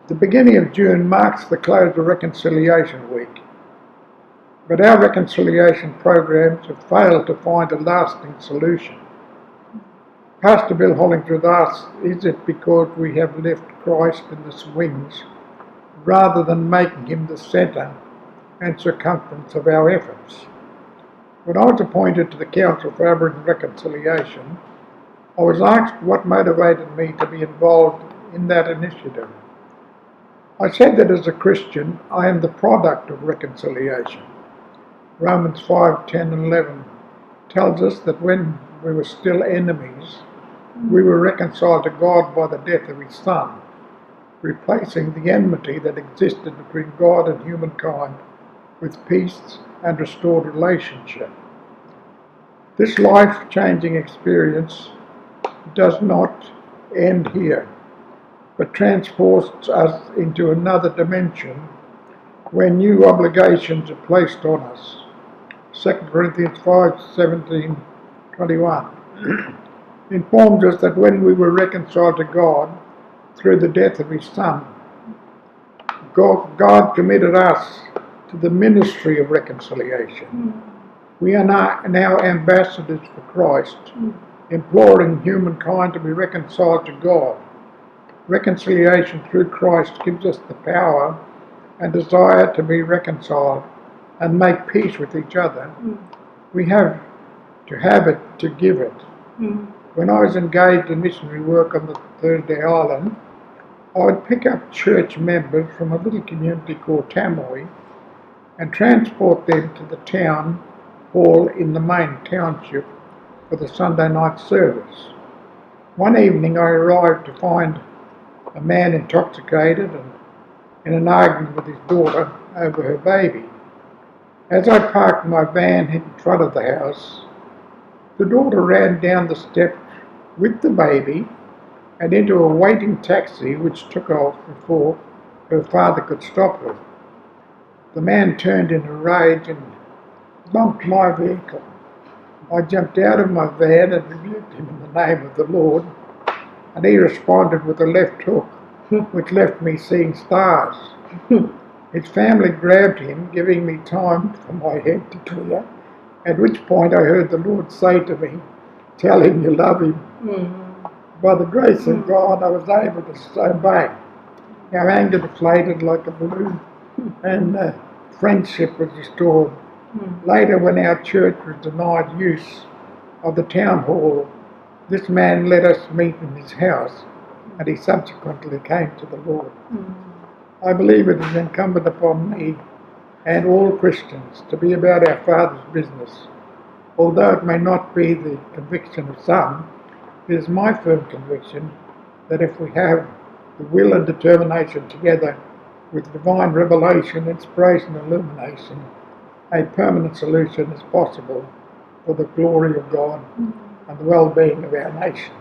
The beginning of June marks the close of Reconciliation Week, but our reconciliation programs have failed to find a lasting solution. Pastor Bill Hollingsworth asks, is it because we have left Christ in the swings rather than making him the centre and circumference of our efforts? When I was appointed to the Council for Aboriginal Reconciliation, I was asked what motivated me to be involved in that initiative. I said that as a Christian, I am the product of reconciliation. Romans 5, 10 and 11 tells us that when we were still enemies, we were reconciled to God by the death of his Son, replacing the enmity that existed between God and humankind with peace and restored relationship. This life-changing experience does not end here, but transports us into another dimension where new obligations are placed on us. 2 Corinthians 5, 17, 21 informs us that when we were reconciled to God through the death of his Son, God committed us to the ministry of reconciliation. We are now ambassadors for Christ, imploring humankind to be reconciled to God. Reconciliation through Christ gives us the power and desire to be reconciled and make peace with each other. We have to have it to give it. When I was engaged in missionary work on the Thursday Island, I would pick up church members from a little community called Tamoy and transport them to the town hall in the main township for the Sunday night service. One evening I arrived to find a man intoxicated and in an argument with his daughter over her baby. As I parked my van in front of the house, the daughter ran down the steps with the baby and into a waiting taxi which took off before her father could stop her. The man turned in a rage and bumped my vehicle. I jumped out of my van and rebuked him in the name of the Lord, and he responded with a left hook, which left me seeing stars. His family grabbed him, giving me time for my head to clear, at which point I heard the Lord say to me, "Tell him you love him." By the grace of God, I was able to obey. Our anger deflated like a balloon, and friendship was restored. Later, when our church was denied use of the town hall, this man let us meet in his house, and he subsequently came to the Lord. I believe it is incumbent upon me and all Christians to be about our Father's business. Although it may not be the conviction of some, it is my firm conviction that if we have the will and determination together with divine revelation, inspiration and illumination, a permanent solution is possible for the glory of God and the well-being of our nation.